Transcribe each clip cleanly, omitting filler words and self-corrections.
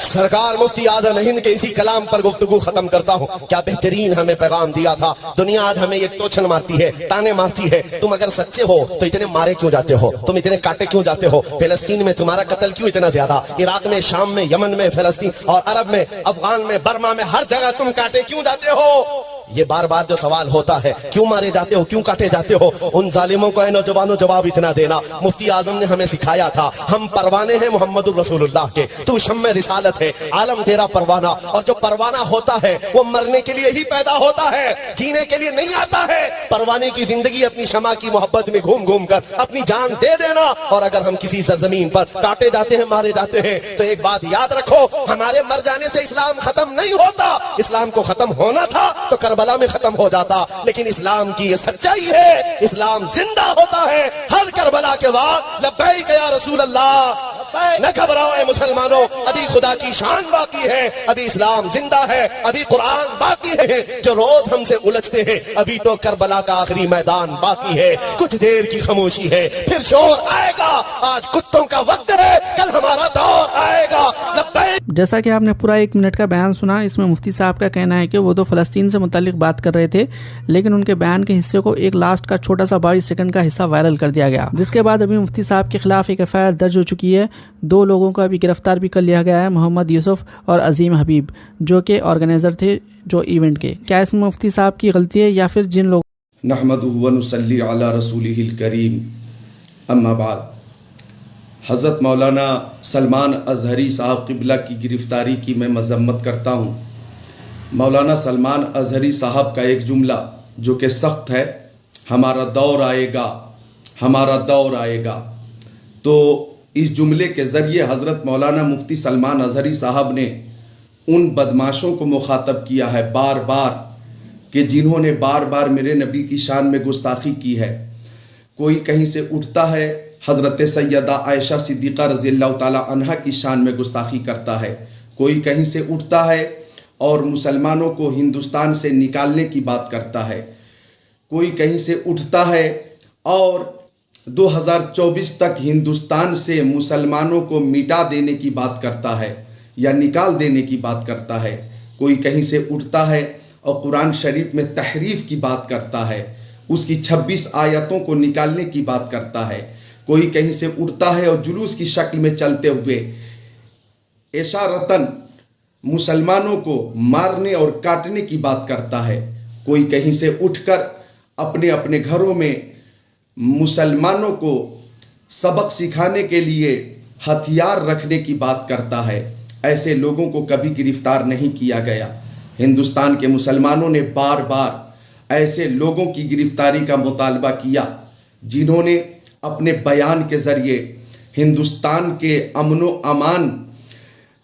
सरकार मुफ्ती आज़म हिंद के इसी कलाम पर गुफ्तगू खत्म करता हूँ। क्या बेहतरीन हमें पैगाम दिया था। दुनिया आज हमें ये टोचन मारती है, ताने मारती है। तुम अगर सच्चे हो तो इतने मारे क्यों जाते हो, तुम इतने काटे क्यों जाते हो। फिलिस्तीन में तुम्हारा कत्ल क्यों इतना ज्यादा, इराक में, शाम में, यमन में, फिलिस्तीन और अरब में, अफगान में, बर्मा में, हर जगह तुम काटे क्यों जाते हो। ये बार बार जो सवाल होता है, क्यों मारे जाते हो, क्यों काटे जाते हो। उन जालिमों को नौजवानों जवाब इतना देना। मुफ्ती आजम ने हमें सिखाया था, हम परवाने हैं मोहम्मद रसूलुल्लाह के, तू शम्मे रिसालत है, आलम तेरा परवाना। और जो परवाना होता है वो मरने के लिए ही पैदा होता है, जीने के लिए नहीं आता है। परवाने की जिंदगी अपनी शमा की मोहब्बत में घूम घूम कर अपनी जान दे देना। और अगर हम किसी सरजमीन पर काटे जाते हैं, मारे जाते हैं, तो एक बात याद रखो, हमारे मर जाने से इस्लाम खत्म नहीं होता। इस्लाम को खत्म होना था तो करबला में खत्म हो जाता, लेकिन इस्लाम की ये सच्चाई है, इस्लाम जिंदा होता है हर करबला के बाद। लब्बैक या रसूल अल्लाह, न घबराओ ऐ मुसलमानों, अभी खुदा की शान बाकी है, अभी इस्लाम जिंदा है, अभी कुरान बाकी है। जो रोज हमसे उलझते हैं, अभी तो करबला का आखिरी मैदान बाकी है। कुछ देर की खामोशी है, फिर शोर आएगा। आज कुत्तों का वक्त है, कल हमारा दौर आएगा। जैसा कि आपने पूरा 1 मिनट का बयान सुना, इसमें मुफ्ती साहब का कहना है कि वो तो फ़लस्तीन से मुतालिक बात कर रहे थे, लेकिन उनके बयान के हिस्से को एक लास्ट का छोटा सा 22 सेकंड का हिस्सा वायरल कर दिया गया, जिसके बाद अभी मुफ्ती साहब के खिलाफ एक एफआईआर दर्ज हो चुकी है। 2 लोगों को अभी गिरफ्तार भी कर लिया गया है, मोहम्मद यूसुफ और अजीम हबीब, जो कि ऑर्गेनाइजर थे जो इवेंट के। क्या इसमें मुफ्ती साहब की गलती है या फिर जिन लोग नहमदुहु व नुसल्ली अला रसूलिहिल करीम, अम्मा बाद। हज़रत मौलाना सलमान अज़हरी साहब क़िबला की गिरफ़्तारी की मैं मज़म्मत करता हूँ। मौलाना सलमान अज़हरी साहब का एक जुमला जो कि सख्त है, हमारा दौर आएगा, हमारा दौर आएगा। तो इस जुमले के ज़रिए हज़रत मौलाना मुफ्ती सलमान अज़हरी साहब ने उन बदमाशों को मुखातब किया है बार बार, कि जिन्होंने बार बार मेरे नबी की शान में गुस्ताखी की है। कोई कहीं से उठता है, हज़रत सैयदा आयशा सिद्दीक़ा रज़ियल्लाहु ताला अन्हा की शान में गुस्ताखी करता है। कोई कहीं से उठता है और मुसलमानों को हिंदुस्तान से निकालने की बात करता है। कोई कहीं से उठता है और 2024 तक हिंदुस्तान से मुसलमानों को मिटा देने की बात करता है या निकाल देने की बात करता है। कोई कहीं से उठता है और कुरान शरीफ में तहरीफ की बात करता है, उसकी 26 आयतों को निकालने की बात करता है। कोई कहीं से उठता है और जुलूस की शक्ल में चलते हुए इशारतन मुसलमानों को मारने और काटने की बात करता है। कोई कहीं से उठकर अपने अपने घरों में मुसलमानों को सबक सिखाने के लिए हथियार रखने की बात करता है। ऐसे लोगों को कभी गिरफ्तार नहीं किया गया। हिंदुस्तान के मुसलमानों ने बार बार ऐसे लोगों की गिरफ्तारी का मुतालबा किया, जिन्होंने अपने बयान के ज़रिए हिंदुस्तान के अमनो अमान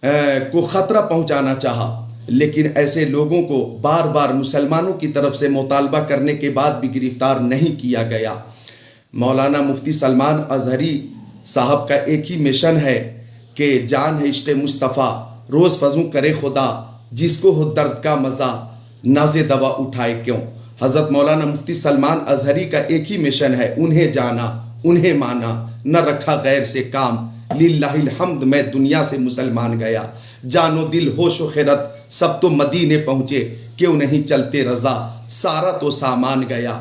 को ख़तरा पहुंचाना चाहा, लेकिन ऐसे लोगों को बार बार मुसलमानों की तरफ से मुतालबा करने के बाद भी गिरफ्तार नहीं किया गया। मौलाना मुफ्ती सलमान अज़हरी साहब का एक ही मिशन है कि जान है इश्क़ मुस्तफ़ा, रोज़ फजू करे खुदा, जिसको हो दर्द का मज़ा, नाज़े दवा उठाए क्यों। हज़रत मौलाना मुफ्ती सलमान अज़हरी का एक ही मिशन है, उन्हें जाना, उन्हें माना, न रखा गैर से काम। लिल्लाहिल हम्द, मैं दुनिया से मुसलमान गया, जानो दिल होश व खिरत सब तो मदीने पहुँचे, क्यों नहीं चलते रज़ा, सारा तो सामान गया।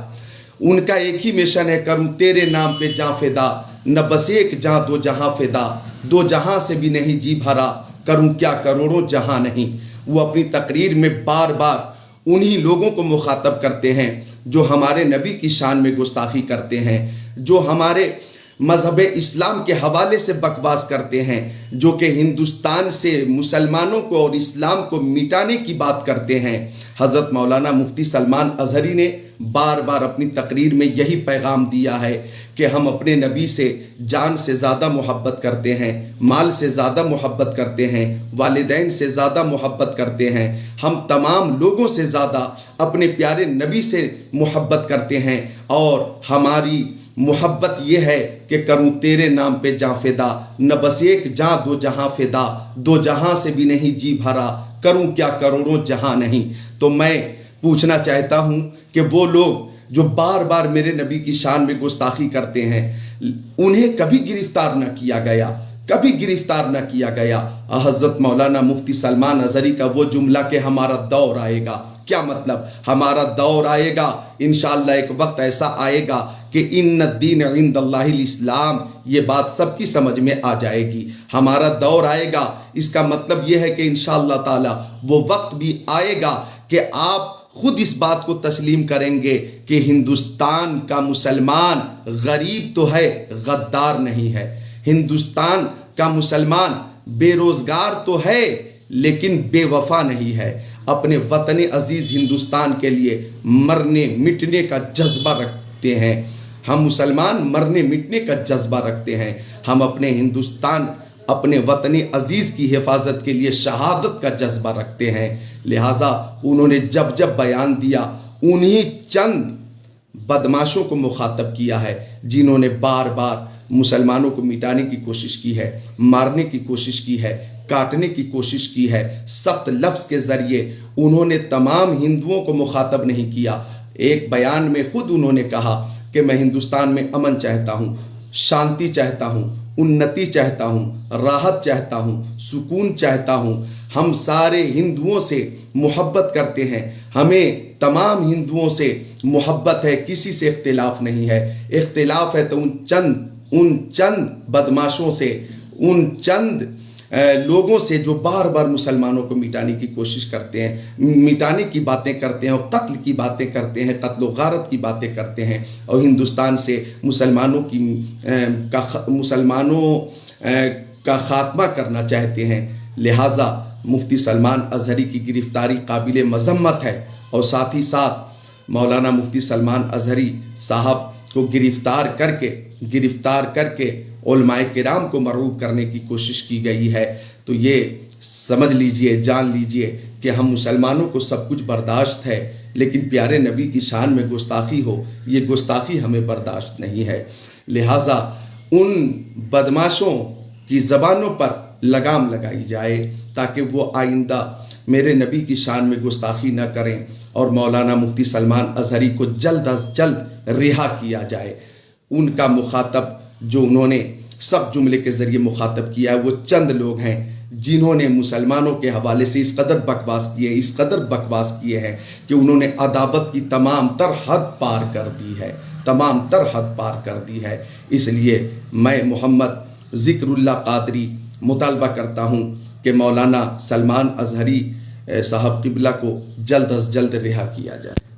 उनका एक ही मिशन है, करूँ तेरे नाम पे जाँ फिदा, न बस एक जहाँ दो जहाँ फिदा, दो जहाँ से भी नहीं जी भरा, करूँ क्या करोड़ों जहाँ नहीं। वो अपनी तकरीर में बार बार उन्हीं लोगों को मुखातब करते हैं जो हमारे नबी की शान में गुस्ताखी करते हैं, जो हमारे मज़हब इस्लाम के हवाले से बकवास करते हैं, जो कि हिंदुस्तान से मुसलमानों को और इस्लाम को मिटाने की बात करते हैं। हज़रत मौलाना मुफ्ती सलमान अज़हरी ने बार बार अपनी तकरीर में यही पैगाम दिया है कि हम अपने नबी से जान से ज़्यादा मोहब्बत करते हैं, माल से ज़्यादा मोहब्बत करते हैं, वालिदैन से ज़्यादा मोहब्बत करते हैं, हम तमाम लोगों से ज़्यादा अपने प्यारे नबी से मोहब्बत करते हैं। और हमारी मोहब्बत ये है कि करूँ तेरे नाम पे जाँ फिदा, न बस एक जहाँ दो जहाँ फिदा, दो जहाँ से भी नहीं जी भरा, करूँ क्या करोड़ों जहाँ नहीं। तो मैं पूछना चाहता हूँ कि वो लोग जो बार बार मेरे नबी की शान में गुस्ताखी करते हैं, उन्हें कभी गिरफ्तार न किया गया, کبھی گرفتار نہ کیا گیا۔ حضرت مولانا مفتی سلمان اظہری کا وہ جملہ کہ ہمارا دور آئے گا، کیا مطلب؟ ہمارا دور آئے گا، انشاءاللہ ایک وقت ایسا آئے گا کہ ان الدین عند اللہ الاسلام، یہ بات سب کی سمجھ میں آ جائے گی۔ ہمارا دور آئے گا، اس کا مطلب یہ ہے کہ انشاءاللہ تعالی وہ وقت بھی آئے گا کہ آپ خود اس بات کو تسلیم کریں گے کہ ہندوستان کا مسلمان غریب تو ہے، غدار نہیں ہے۔ ہندوستان کا مسلمان بے روزگار تو ہے لیکن بے وفا نہیں ہے۔ اپنے وطن عزیز ہندوستان کے لیے مرنے مٹنے کا جذبہ رکھتے ہیں۔ ہم مسلمان مرنے مٹنے کا جذبہ رکھتے ہیں۔ ہم اپنے ہندوستان، اپنے وطن عزیز کی حفاظت کے لیے شہادت کا جذبہ رکھتے ہیں۔ لہٰذا انہوں نے جب جب بیان دیا انہی چند بدماشوں کو مخاطب کیا ہے جنہوں نے بار بار مسلمانوں کو مٹانے کی کوشش کی ہے، مارنے کی کوشش کی ہے، کاٹنے کی کوشش کی ہے۔ سخت لفظ کے ذریعے انہوں نے تمام ہندوؤں کو مخاطب نہیں کیا۔ ایک بیان میں خود انہوں نے کہا کہ میں ہندوستان میں امن چاہتا ہوں، شانتی چاہتا ہوں، انتی چاہتا ہوں، راحت چاہتا ہوں، سکون چاہتا ہوں۔ ہم سارے ہندوؤں سے محبت کرتے ہیں، ہمیں تمام ہندوؤں سے محبت ہے، کسی سے اختلاف نہیں ہے۔ اختلاف ہے تو ان چند بدماشوں سے، ان چند لوگوں سے جو بار بار مسلمانوں کو مٹانے کی کوشش کرتے ہیں، مٹانے کی باتیں کرتے ہیں اور قتل کی باتیں کرتے ہیں، قتل و غارت کی باتیں کرتے ہیں، اور ہندوستان سے مسلمانوں کا خاتمہ کرنا چاہتے ہیں۔ لہٰذا مفتی سلمان اظہری کی گرفتاری قابل مذمت ہے، اور ساتھ ہی ساتھ مولانا مفتی سلمان اظہری صاحب کو گرفتار کر کے علماء کرام کو مرعوب کرنے کی کوشش کی گئی ہے۔ تو یہ سمجھ لیجئے، جان لیجئے کہ ہم مسلمانوں کو سب کچھ برداشت ہے، لیکن پیارے نبی کی شان میں گستاخی ہو، یہ گستاخی ہمیں برداشت نہیں ہے۔ لہٰذا ان بدماشوں کی زبانوں پر لگام لگائی جائے تاکہ وہ آئندہ میرے نبی کی شان میں گستاخی نہ کریں، اور مولانا مفتی سلمان اظہری کو جلد از جلد رہا کیا جائے۔ ان کا مخاطب جو انہوں نے سب جملے کے ذریعے مخاطب کیا ہے وہ چند لوگ ہیں جنہوں نے مسلمانوں کے حوالے سے اس قدر بکواس کیے ہیں کہ انہوں نے عداوت کی تمام تر حد پار کر دی ہے۔ اس لیے میں محمد ذکر اللہ قادری مطالبہ کرتا ہوں کہ مولانا سلمان اظہری صاحب قبلہ کو جلد از جلد رہا کیا جائے۔